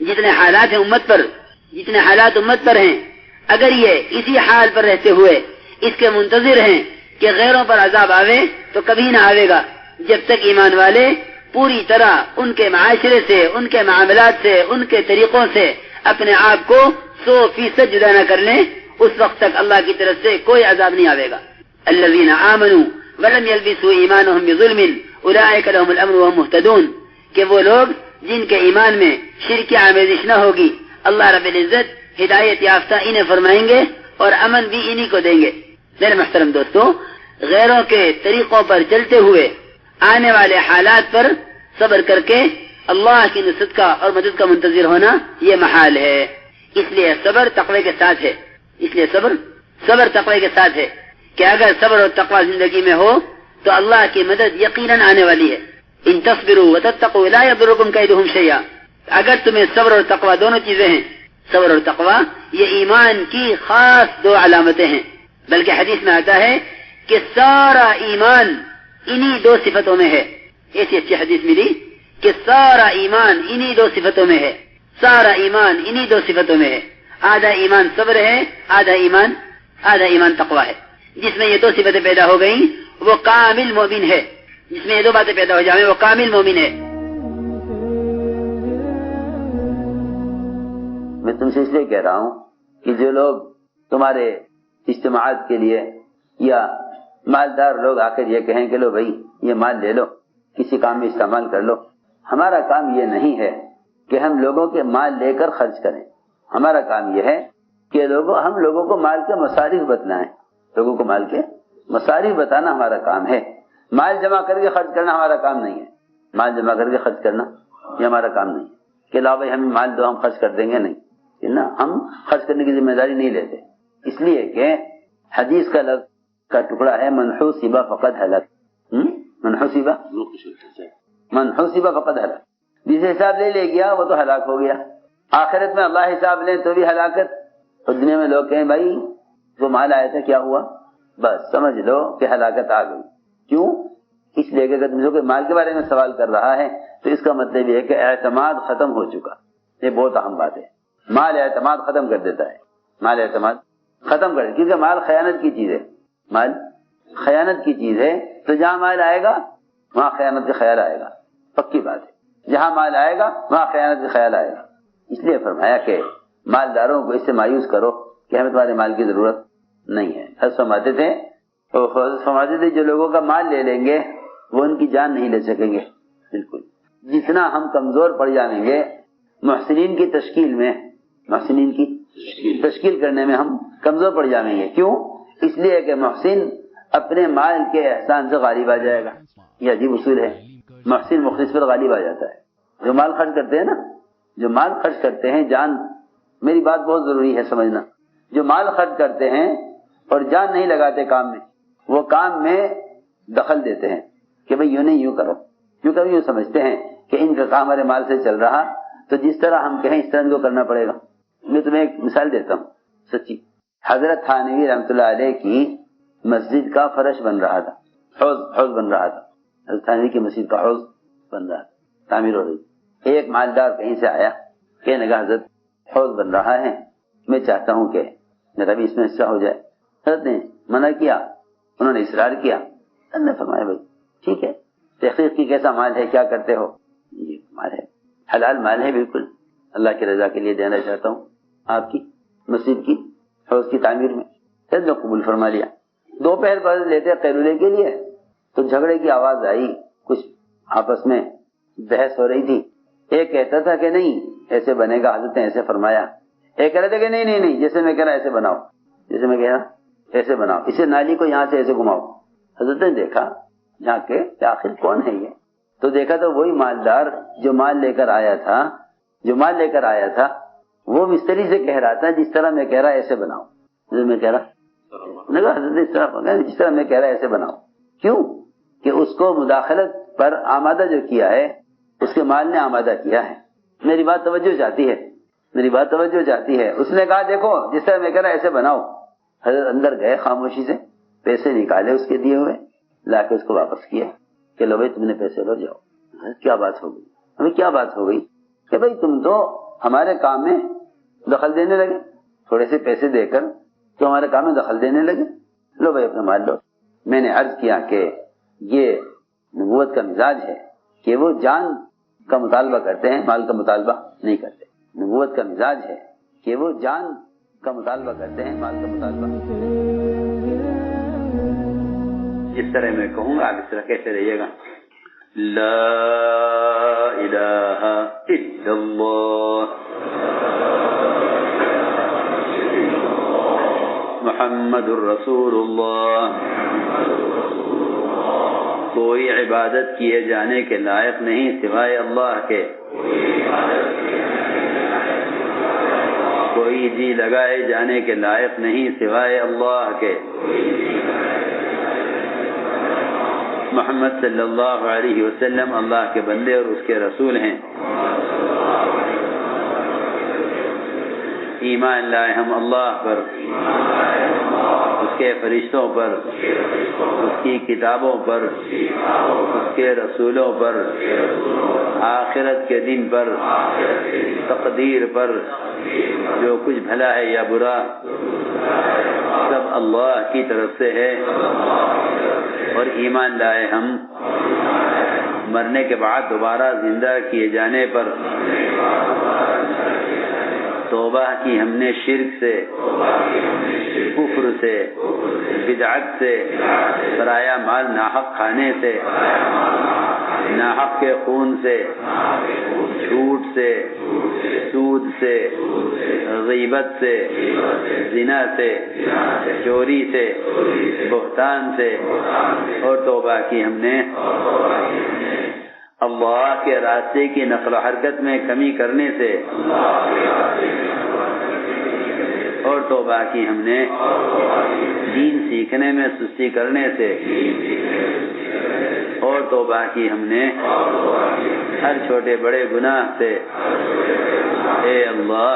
جتنے حالات امت پر ہیں، اگر یہ اسی حال پر رہتے ہوئے اس کے منتظر ہیں کہ غیروں پر عذاب آوے تو کبھی نہ آوے گا، جب تک ایمان والے پوری طرح ان کے معاشرے سے، ان کے معاملات سے، ان کے طریقوں سے اپنے آپ کو 100% جدا نہ کر لیں، اس وقت تک اللہ کی طرف سے کوئی عذاب نہیں آوے گا۔ الذین آمنوا ولم يلبسوا ایمانهم بظلم اولئک لهم الامن وهم مهتدون، کہ وہ لوگ جن کے ایمان میں شرک آمیزش نہ ہوگی، اللہ رب العزت ہدایت یافتہ انہیں فرمائیں گے اور امن بھی انہی کو دیں گے۔ میرے محترم دوستو، غیروں کے طریقوں پر چلتے ہوئے آنے والے حالات پر صبر کر کے اللہ کی نصرت کا اور مدد کا منتظر ہونا یہ محال ہے۔ اس لیے صبر تقوی کے ساتھ ہے، صبر تقوی کے ساتھ ہے کہ اگر صبر اور تقوی زندگی میں ہو تو اللہ کی مدد یقیناً آنے والی ہے۔ ان تصبروا وتتقوا لا يضركم كيدهم شيئا، اگر تمہیں صبر اور تقوی دونوں چیزیں ہیں، صبر اور تقوی یہ ایمان کی خاص 2 علامتیں ہیں، بلکہ حدیث میں آتا ہے کہ سارا ایمان انہی 2 صفتوں میں ہے۔ ایسی اچھی حدیث ملی کہ سارا ایمان انہی 2 صفتوں میں ہے، سارا ایمان انہی 2 صفتوں میں ہے۔ آدھا ایمان صبر ہے، آدھا ایمان تقوی ہے۔ جس میں یہ 2 صفتیں پیدا ہو گئیں وہ کامل مومن ہے، جس میں یہ 2 باتیں پیدا ہو جائیں وہ کامل مومن ہے۔ میں تم سے اس لیے کہہ رہا ہوں کہ جو لوگ تمہارے اجتماعات کے لیے یا مالدار لوگ آ کر یہ کہیں کہ لو بھائی یہ مال لے لو، کسی کام میں استعمال کر لو، ہمارا کام یہ نہیں ہے کہ ہم لوگوں کے مال لے کر خرچ کریں۔ ہمارا کام یہ ہے کہ ہم لوگوں کو مال کے مصارف بتلائیں، لوگوں کو مال کے مصارف بتانا ہمارا کام ہے۔ مال جمع کر کے خرچ کرنا ہمارا کام نہیں ہے، مال جمع کر کے خرچ کرنا یہ ہمارا کام نہیں ہے کہ لا بھائی ہمیں مال دو ہم خرچ کر دیں گے، نہیں، ہم خرچ کرنے کی ذمہ داری نہیں لیتے، اس لیے کہ حدیث کا لفظ کا ٹکڑا ہے من حوسب فقد ہلک، من حوسب فقد ہلک، جسے حساب لے گیا وہ تو ہلاک ہو گیا۔ آخرت میں اللہ حساب لیں تو بھی ہلاکت، اور دنیا میں لوگ کہیں بھائی وہ مال آیا تھا کیا ہوا، بس سمجھ لو کہ ہلاکت آ گئی۔ کیوں؟ اس لیے کہ اگر تم جو کہ مال کے بارے میں سوال کر رہا ہے تو اس کا مطلب یہ ہے کہ اعتماد ختم ہو چکا، یہ بہت اہم بات ہے۔ مال اعتماد ختم کر دیتا ہے، مال اعتماد ختم کر، کیونکہ مال خیانت کی چیز ہے، مال خیانت کی چیز ہے، تو جہاں مال آئے گا وہاں خیانت کا خیال آئے گا، پکی بات ہے، جہاں مال آئے گا وہاں خیانت کا خیال آئے گا۔ اس لیے فرمایا کہ مالداروں کو اس سے مایوس کرو کہ ہمیں تمہارے مال کی ضرورت نہیں ہے۔ حضرت فرماتے تھے جو لوگوں کا مال لے لیں گے وہ ان کی جان نہیں لے سکیں گے، بالکل۔ جتنا ہم کمزور پڑ جائیں گے محسنین کی تشکیل میں، محسنین کی تشکیل کرنے میں ہم کمزور پڑ جائیں گے۔ کیوں؟ اس لیے کہ محسن اپنے مال کے احسان سے غالب آ جائے گا، یہ عجیب اصول ہے، محسن مخلص پر غالب آ جاتا ہے۔ جو مال خرچ کرتے ہیں نا، جو مال خرچ کرتے ہیں، جان، میری بات بہت ضروری ہے سمجھنا، جو مال خرچ کرتے ہیں اور جان نہیں لگاتے کام میں، وہ کام میں دخل دیتے ہیں کہ بھئی یوں نہیں یوں کرو، کیوں کبھی یوں سمجھتے ہیں کہ ان کا کام ہمارے مال سے چل رہا تو جس طرح ہم کہیں اس طرح ان کو کرنا پڑے گا۔ میں تمہیں ایک مثال دیتا ہوں سچی، حضرت تھانوی رحمۃ اللہ علیہ کی مسجد کا فرش بن رہا تھا، حوض بن رہا تھا، حضرت تھانوی کی مسجد کا حوض بن رہا تھا، تعمیر ہو رہی۔ ایک مالدار کہیں سے آیا، کہنے لگا حضرت حوض بن رہا ہے، میں چاہتا ہوں کہ میرا بھی اس میں حصہ ہو جائے۔ حضرت نے منع کیا، انہوں نے اصرار کیا، حضرت نے فرمایا بھائی ٹھیک ہے، تحقیق کی کیسا مال ہے، کیا کرتے ہو؟ یہ مال ہے، حلال مال ہے، بالکل اللہ کی رضا کے لیے دینا چاہتا ہوں آپ کی مسجد کی حوض کی تعمیر میں۔ حضرت نے قبول فرما لیا۔ دوپہر پر لیتے قیلولے کے لیے تو جھگڑے کی آواز آئی، کچھ آپس میں بحث ہو رہی تھی۔ ایک کہتا تھا کہ نہیں ایسے بنے گا، حضرت نے ایسے فرمایا۔ ایک کہہ رہے تھے کہ نہیں نہیں نہیں، جیسے میں کہہ رہا ایسے بناؤ، جیسے میں کہہ رہا ایسے بناؤ، اسے نالی کو یہاں سے ایسے گھماؤ۔ حضرت نے دیکھا جہاں کے آخر کون ہے یہ، تو دیکھا تو وہی مالدار جو مال لے کر آیا تھا وہ مستری سے کہہ رہا تھا جس طرح میں کہہ رہا ایسے بناؤ، جیسے میں کہہ رہا حضرت اس طرح جس طرح میں کہہ رہا ایسے بناؤ۔ کیوں؟ کہ اس کو مداخلت پر آمادہ جو کیا ہے اس کے مال نے آمادہ کیا ہے۔ میری بات توجہ چاہتی ہے، اس نے کہا دیکھو جس طرح میں کہہ رہا ایسے بناؤ۔ حضرت اندر گئے، خاموشی سے پیسے نکالے اس کے دیے ہوئے، لا کے اس کو واپس کیا کہ لو بھائی تم نے پیسے لو، جاؤ۔ کیا بات ہو گئی؟ ہمیں کیا بات ہو گئی کہ بھائی تم تو ہمارے کام میں دخل دینے لگے، تھوڑے سے پیسے دے کر تو ہمارے کام میں دخل دینے لگے، لو بھائی اپنا مال لو۔ میں نے عرض کیا کہ یہ نبوت کا مزاج ہے کہ وہ جان کا مطالبہ کرتے ہیں، مال کا مطالبہ نہیں کرتے۔ نبوت کا مزاج ہے کہ وہ جان کا مطالبہ کرتے ہیں، مال کا مطالبہ۔ جس طرح میں کہوں گا آپ اس طرح کہتے رہیے گا۔ لا الہ الا اللہ محمد الرسول اللہ۔ کوئی عبادت کیے جانے کے لائق نہیں سوائے اللہ کے، کوئی جی لگائے جانے کے لائق نہیں سوائے اللہ کے۔ محمد صلی اللہ علیہ وسلم اللہ کے بندے اور اس کے رسول ہیں۔ ایمان لائے ہم اللہ پر، اس کے فرشتوں پر، اس کی کتابوں پر، اس کے رسولوں پر، آخرت کے دن پر، تقدیر پر، جو کچھ بھلا ہے یا برا سب اللہ کی طرف سے ہے۔ اور ایمان لائے ہم مرنے کے بعد دوبارہ زندہ کیے جانے پر، توبہ کی ہم نے شرک سے، کفر سے، بدعت سے، پرایا مال ناحق کھانے سے، ناحق کے خون سے، جھوٹ سے، سود سے، غیبت سے، زنا سے، چوری سے، بہتان سے، اور توبہ کی ہم نے اللہ کے راستے کی نقل و حرکت میں کمی کرنے سے، اور توبہ کی ہم نے دین سیکھنے میں سستی کرنے سے، اور توبہ کی ہم نے ہر چھوٹے بڑے گناہ سے۔ اے اللہ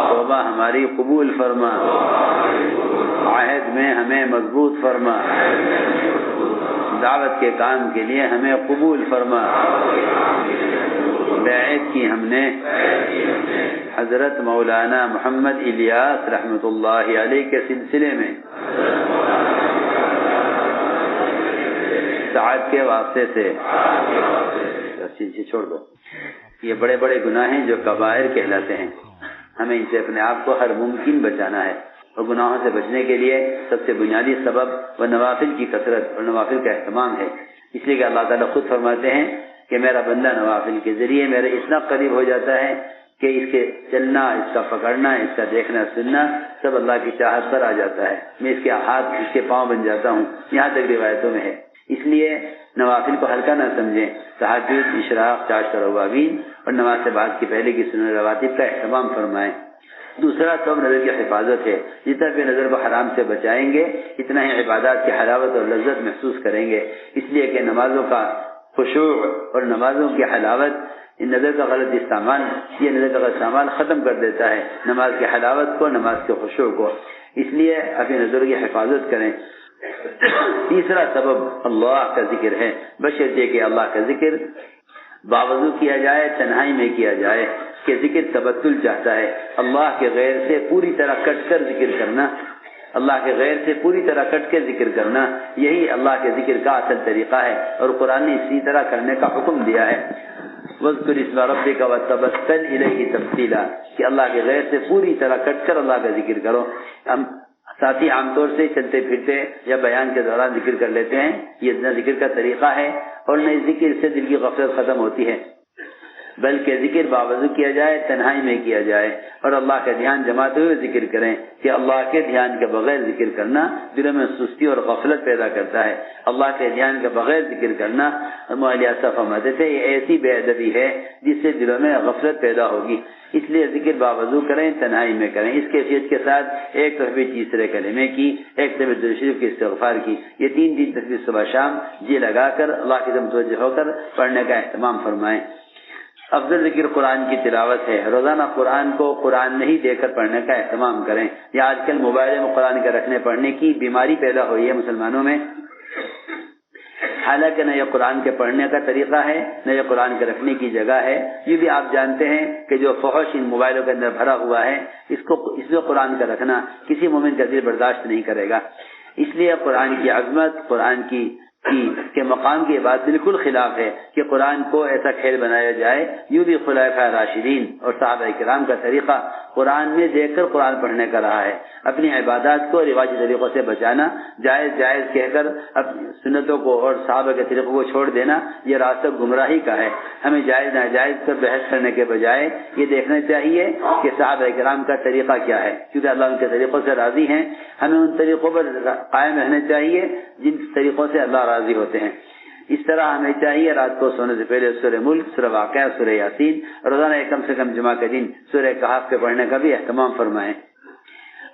توبہ ہماری قبول فرما، عہد میں ہمیں مضبوط فرما، دعوت کے کام کے لیے ہمیں قبول فرما۔ بیعت کی ہم نے حضرت مولانا محمد الیاس رحمۃ اللہ علیہ کے سلسلے میں سعادت کے واسطے سے چھوڑ دو۔ یہ بڑے بڑے گناہ ہیں جو کبائر کہلاتے ہیں، ہمیں ان سے اپنے آپ کو ہر ممکن بچانا ہے۔ اور گناہوں سے بچنے کے لیے سب سے بنیادی سبب وہ نوافل کی کثرت اور نوافل کا اہتمام ہے۔ اس لیے کہ اللہ تعالیٰ خود فرماتے ہیں کہ میرا بندہ نوافل کے ذریعے میرے اتنا قریب ہو جاتا ہے کہ اس کے چلنا، اس کا پکڑنا، اس کا دیکھنا سننا سب اللہ کی چاہت پر آ جاتا ہے۔ میں اس کے ہاتھ، اس کے پاؤں بن جاتا ہوں، یہاں تک روایتوں میں ہے۔ اس لیے نوافل کو ہلکا نہ سمجھیں، تہجد، اشراق، چاشت اور اوابین اور نماز سے بعد کی پہلے کی سنن رواتب کا اہتمام فرمائیں۔ دوسرا سب نظر کی حفاظت ہے، جتنا بھی نظر کو حرام سے بچائیں گے اتنا ہی عبادات کی حلاوت اور لذت محسوس کریں گے۔ اس لیے کہ نمازوں کا خشوع اور نمازوں کی حلاوت، ان نظر کا غلط استعمال، یہ نظر کا غلط استعمال ختم کر دیتا ہے نماز کی حلاوت کو، نماز کے خشوع کو۔ اس لیے اپنی نظر کی حفاظت کریں۔ تیسرا سبب اللہ کا ذکر ہے، بشرطے کہ اللہ کا ذکر باوضو کیا جائے، تنہائی میں کیا جائے، کہ ذکر تبتل چاہتا ہے۔ اللہ کے غیر سے پوری طرح کٹ کر ذکر کرنا، اللہ کے غیر سے پوری طرح کٹ کے ذکر کرنا، یہی اللہ کے ذکر کا اصل طریقہ ہے، اور قرآن نے اسی طرح کرنے کا حکم دیا ہے۔ وَاذْكُرِ اسْمَ رَبِّكَ وَتَبَتَّلْ إِلَيْهِ تَبْتِيلًا، کہ اللہ کے غیر سے پوری طرح کٹ کر اللہ کا ذکر کرو۔ ہم ساتھی عام طور سے چلتے پھرتے یا بیان کے دوران ذکر کر لیتے ہیں، یہ نہ ذکر کا طریقہ ہے اور نہ ذکر سے دل کی غفلت ختم ہوتی ہے، بلکہ ذکر باوضو کیا جائے، تنہائی میں کیا جائے، اور اللہ کا دھیان جماتے ہوئے ذکر کریں، کہ اللہ کے دھیان کے بغیر ذکر کرنا دلوں میں سستی اور غفلت پیدا کرتا ہے۔ اللہ کے دھیان کے بغیر ذکر کرنا، مولانا صاحب فرماتے تھے، یہ ایسی بے ادبی ہے جس سے دلوں میں غفلت پیدا ہوگی۔ اس لیے ذکر باوضو کریں، تنہائی میں کریں۔ اس کیفیت کے ساتھ ایک تسبیح تیسرے کلمے کی، ایک تسبیح درود شریف کی استغفار کی، یہ تین تسبیح صبح شام جی لگا کر اللہ کی طرف متوجہ ہو کر پڑھنے کا اہتمام فرمائیں۔ افضل ذکر قرآن کی تلاوت ہے، روزانہ قرآن کو قرآن نہیں دے کر پڑھنے کا اہتمام کریں۔ یا آج کل موبائل میں قرآن کے رکھنے پڑھنے کی بیماری پیدا ہوئی ہے مسلمانوں میں، حالانکہ نہ یہ قرآن کے پڑھنے کا طریقہ ہے نہ یہ قرآن کے رکھنے کی جگہ ہے. یہ بھی آپ جانتے ہیں کہ جو فحش ان موبائلوں کے اندر بھرا ہوا ہے اس میں قرآن کا رکھنا کسی مومن کا دل برداشت نہیں کرے گا. اس لیے قرآن کی عظمت قرآن کے مقام کی بات بالکل خلاف ہے کہ قرآن کو ایسا کھیل بنایا جائے. یوں بھی خلفائے راشدین اور صحابہ کرام کا طریقہ قرآن میں دیکھ کر قرآن پڑھنے کا رہا ہے. اپنی عبادات کو رواجی طریقوں سے بچانا, جائز جائز کہہ کر سنتوں کو اور صحابہ کے طریقوں کو چھوڑ دینا, یہ راستہ گمراہی کا ہے. ہمیں جائز ناجائز پر بحث کرنے کے بجائے یہ دیکھنا چاہیے کہ صحابہ کرام کا طریقہ کیا ہے, کیونکہ اللہ ان کے طریقوں سے راضی ہیں. ہمیں ان طریقوں پر قائم رہنا چاہیے جن طریقوں سے اللہ راضی ہوتے ہیں. اس طرح ہمیں چاہیے رات کو سونے سے پہلے سورہ ملک, سورہ واقعہ, سورہ یاسین, روزانہ کم سے کم جمعہ کے دن سورہ کہف کے پڑھنے کا بھی اہتمام فرمائیں.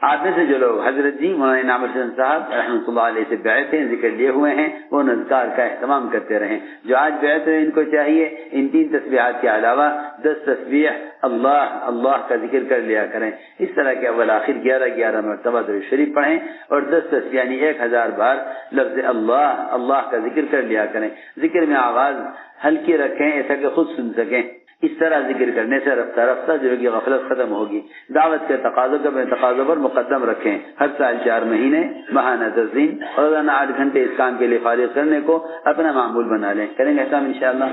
آپ میں سے جو لوگ حضرت جی مولانا انعام الحسن صاحب رحمۃ اللہ علیہ سے بیعت ہیں, ذکر لیے ہوئے ہیں, وہ اذکار کا اہتمام کرتے رہیں. جو آج بیعت ہیں ان کو چاہیے ان 3 تسبیحات کے علاوہ 10 تسبیح اللہ اللہ کا ذکر کر لیا کریں. اس طرح کے اول آخر 11 مرتبہ درود شریف پڑھیں اور 10 تسبیح یعنی 1000 بار لفظ اللہ اللہ کا ذکر کر لیا کریں. ذکر میں آواز ہلکی رکھیں ایسا کہ خود سن سکیں. اس طرح ذکر کرنے سے رفتہ رفتہ جو کہ غفلت ختم ہوگی. دعوت کے تقاضوں کو اپنے تقاضوں پر مقدم رکھیں. ہر سال 4 مہینے ماہانہ 10 دن روزانہ 8 گھنٹے اس کام کے لیے فارغ کرنے کو اپنا معمول بنا لیں. کریں گے ایسا انشاءاللہ.